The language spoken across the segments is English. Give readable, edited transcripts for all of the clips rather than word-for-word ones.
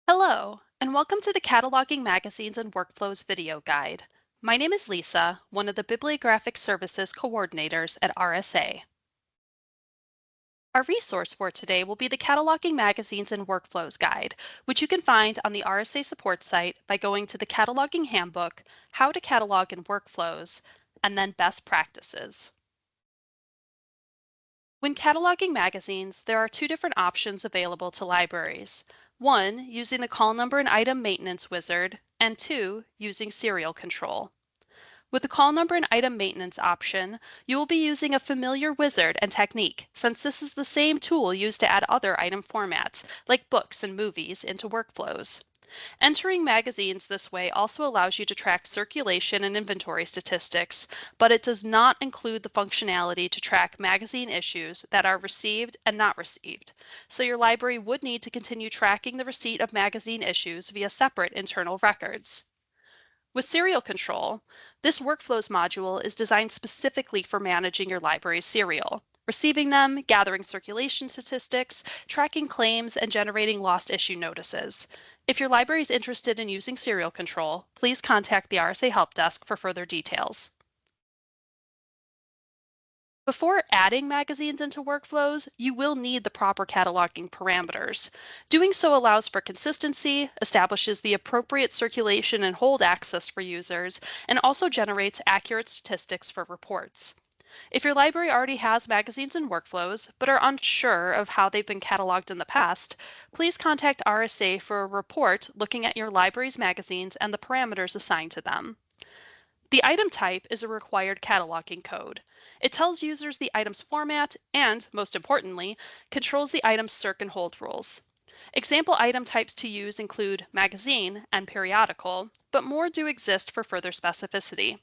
Hello, and welcome to the Cataloging Magazines and Workflows video guide. My name is Lisa, one of the Bibliographic Services coordinators at RSA. Our resource for today will be the Cataloging Magazines and Workflows guide, which you can find on the RSA support site by going to the Cataloging Handbook, How to Catalog in Workflows, and then Best Practices. When cataloging magazines, there are two different options available to libraries. One, using the call number and item maintenance wizard, and two, using serial control. With the call number and item maintenance option, you will be using a familiar wizard and technique, since this is the same tool used to add other item formats, like books and movies, into workflows. Entering magazines this way also allows you to track circulation and inventory statistics, but it does not include the functionality to track magazine issues that are received and not received. So your library would need to continue tracking the receipt of magazine issues via separate internal records. With serial control, this Workflows module is designed specifically for managing your library's serial, receiving them, gathering circulation statistics, tracking claims, and generating lost issue notices. If your library is interested in using serial control, please contact the RSA Help Desk for further details. Before adding magazines into workflows, you will need the proper cataloging parameters. Doing so allows for consistency, establishes the appropriate circulation and hold access for users, and also generates accurate statistics for reports. If your library already has magazines and workflows, but are unsure of how they've been cataloged in the past, please contact RSA for a report looking at your library's magazines and the parameters assigned to them. The item type is a required cataloging code. It tells users the item's format and, most importantly, controls the item's circ and hold rules. Example item types to use include magazine and periodical, but more do exist for further specificity.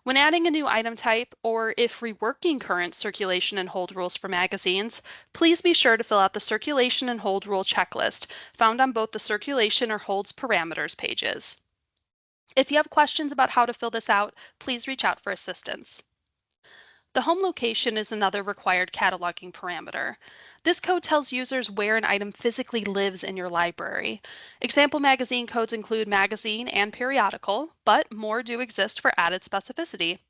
When adding a new item type, or if reworking current circulation and hold rules for magazines, please be sure to fill out the circulation and hold rule checklist found on both the circulation or holds parameters pages. If you have questions about how to fill this out, please reach out for assistance. The home location is another required cataloging parameter. This code tells users where an item physically lives in your library. Example magazine codes include magazine and periodical, but more do exist for added specificity.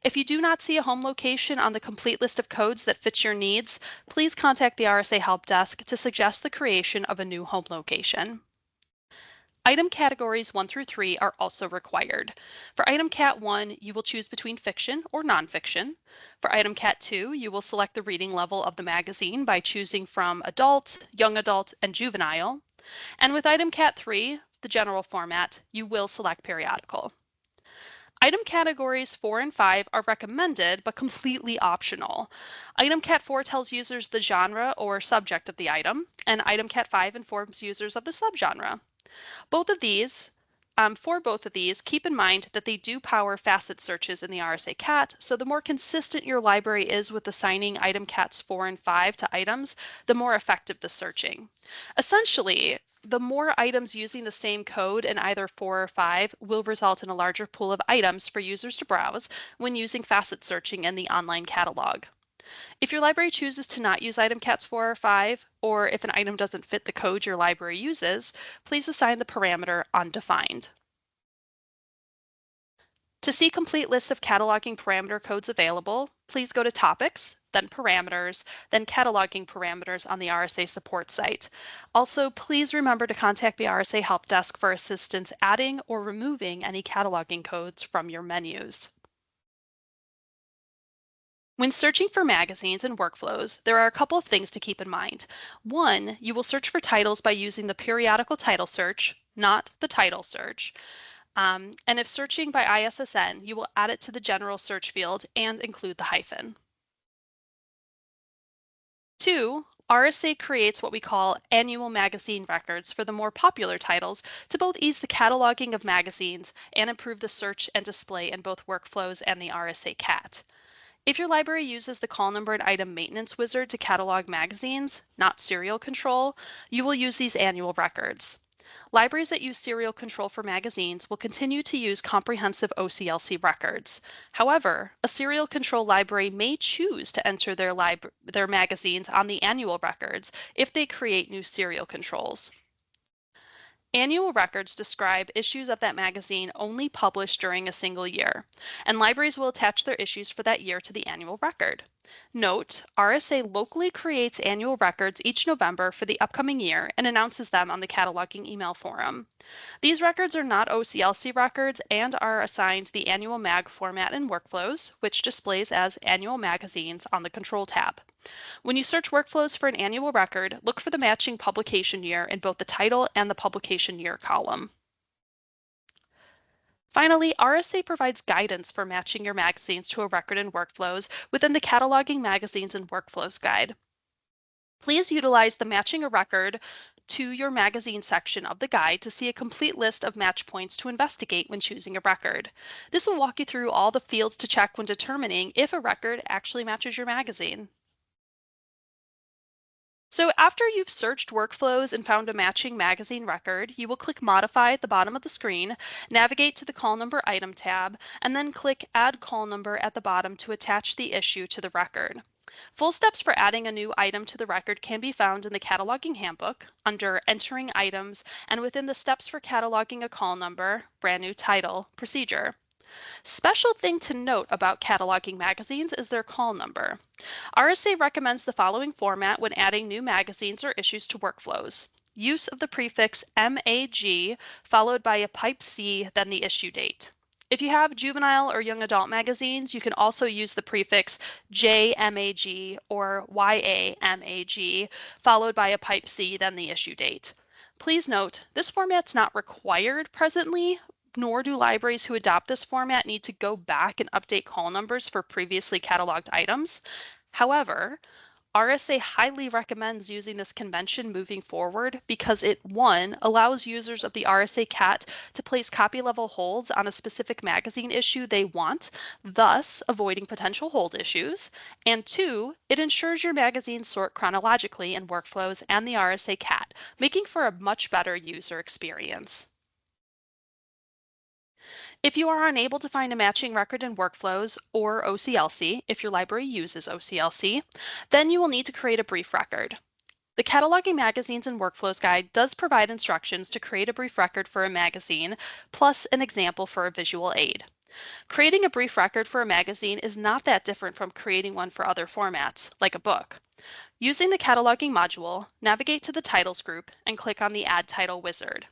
If you do not see a home location on the complete list of codes that fits your needs, please contact the RSA Help Desk to suggest the creation of a new home location. Item categories 1 through 3 are also required. For item cat 1, you will choose between fiction or nonfiction. For item cat 2, you will select the reading level of the magazine by choosing from adult, young adult, and juvenile. And with item cat 3, the general format, you will select periodical. Item categories 4 and 5 are recommended but completely optional. Item cat 4 tells users the genre or subject of the item, and item cat 5 informs users of the subgenre. For both of these, keep in mind that they do power facet searches in the RSA CAT, so the more consistent your library is with assigning item cats 4 and 5 to items, the more effective the searching. Essentially, the more items using the same code in either 4 or 5 will result in a larger pool of items for users to browse when using facet searching in the online catalog. If your library chooses to not use item cats 4 or 5, or if an item doesn't fit the code your library uses, please assign the parameter undefined. To see complete lists of cataloging parameter codes available, please go to Topics, then Parameters, then Cataloging Parameters on the RSA support site. Also, please remember to contact the RSA Help Desk for assistance adding or removing any cataloging codes from your menus. When searching for magazines and workflows, there are a couple of things to keep in mind. One, you will search for titles by using the periodical title search, not the title search. And if searching by ISSN, you will add it to the general search field and include the hyphen. Two, RSA creates what we call annual magazine records for the more popular titles to both ease the cataloging of magazines and improve the search and display in both workflows and the RSA CAT. If your library uses the call number and item maintenance wizard to catalog magazines, not serial control, you will use these annual records. Libraries that use serial control for magazines will continue to use comprehensive OCLC records. However, a serial control library may choose to enter their magazines on the annual records if they create new serial controls. Annual records describe issues of that magazine only published during a single year, and libraries will attach their issues for that year to the annual record. Note, RSA locally creates annual records each November for the upcoming year and announces them on the cataloging email forum. These records are not OCLC records and are assigned the annual mag format in Workflows, which displays as annual magazines on the Control tab. When you search Workflows for an annual record, look for the matching publication year in both the title and the publication year column. Finally, RSA provides guidance for matching your magazines to a record in Workflows within the Cataloging Magazines and Workflows guide. Please utilize the Matching a Record to your magazine section of the guide to see a complete list of match points to investigate when choosing a record. This will walk you through all the fields to check when determining if a record actually matches your magazine. So after you've searched workflows and found a matching magazine record, you will click Modify at the bottom of the screen, navigate to the Call Number Item tab, and then click Add Call Number at the bottom to attach the issue to the record. Full steps for adding a new item to the record can be found in the Cataloging Handbook under Entering Items and within the Steps for Cataloging a Call Number, Brand New Title, Procedure. Special thing to note about cataloging magazines is their call number. RSA recommends the following format when adding new magazines or issues to workflows. Use of the prefix MAG followed by a pipe C, then the issue date. If you have juvenile or young adult magazines, you can also use the prefix JMAG or YAMAG followed by a pipe C, then the issue date. Please note, this format's not required presently, nor do libraries who adopt this format need to go back and update call numbers for previously cataloged items. However, RSA highly recommends using this convention moving forward because it, one, allows users of the RSA CAT to place copy level holds on a specific magazine issue they want, thus avoiding potential hold issues, and two, it ensures your magazines sort chronologically in workflows and the RSA CAT, making for a much better user experience. If you are unable to find a matching record in Workflows or OCLC, if your library uses OCLC, then you will need to create a brief record. The Cataloging Magazines and Workflows Guide does provide instructions to create a brief record for a magazine, plus an example for a visual aid. Creating a brief record for a magazine is not that different from creating one for other formats, like a book. Using the Cataloging module, navigate to the Titles group and click on the Add Title wizard.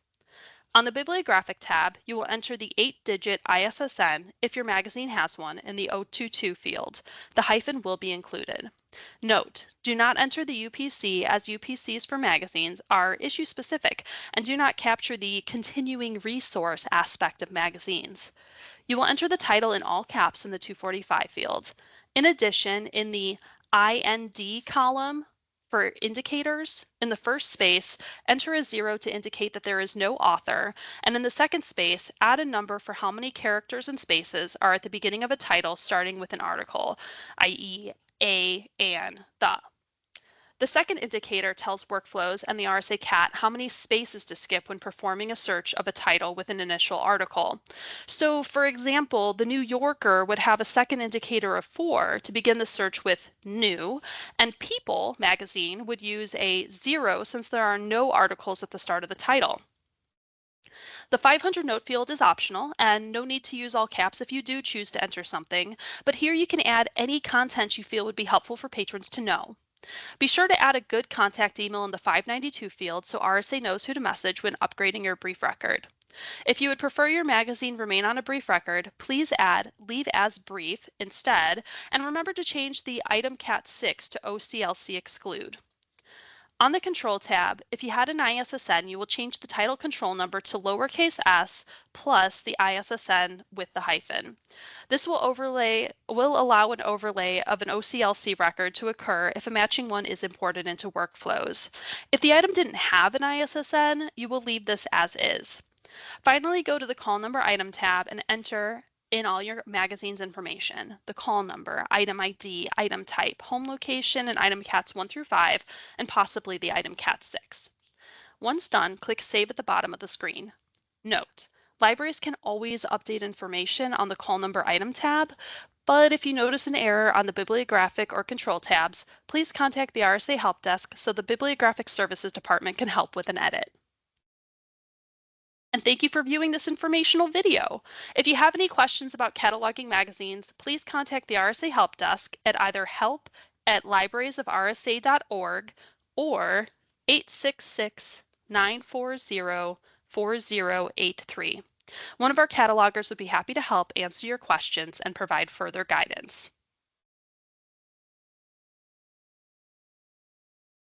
On the Bibliographic tab, you will enter the 8-digit ISSN if your magazine has one in the 022 field. The hyphen will be included. Note, do not enter the UPC as UPCs for magazines are issue specific and do not capture the continuing resource aspect of magazines. You will enter the title in all caps in the 245 field. In addition, in the IND column, for indicators, in the first space, enter a 0 to indicate that there is no author, and in the second space, add a number for how many characters and spaces are at the beginning of a title starting with an article, i.e. a, and, the. The second indicator tells Workflows and the RSA CAT how many spaces to skip when performing a search of a title with an initial article. So, for example, the New Yorker would have a second indicator of 4 to begin the search with new, and People magazine would use a 0 since there are no articles at the start of the title. The 500 note field is optional and no need to use all caps if you do choose to enter something, but here you can add any content you feel would be helpful for patrons to know. Be sure to add a good contact email in the 592 field so RSA knows who to message when upgrading your brief record. If you would prefer your magazine remain on a brief record, please add Leave as Brief instead, and remember to change the item cat 6 to OCLC exclude. On the Control tab, if you had an ISSN, you will change the title control number to lowercase s plus the ISSN with the hyphen. This will allow an overlay of an OCLC record to occur if a matching one is imported into Workflows. If the item didn't have an ISSN, you will leave this as is. Finally, go to the Call Number Item tab and enter in all your magazine's information, the call number, item ID, item type, home location, and item cats 1 through 5, and possibly the item cat 6. Once done, click Save at the bottom of the screen. Note, libraries can always update information on the Call Number Item tab, but if you notice an error on the Bibliographic or Control tabs, please contact the RSA Help Desk so the Bibliographic Services Department can help with an edit. And thank you for viewing this informational video. If you have any questions about cataloging magazines, please contact the RSA Help Desk at either help@librariesofrsa.org or 866-940-4083. One of our catalogers would be happy to help answer your questions and provide further guidance.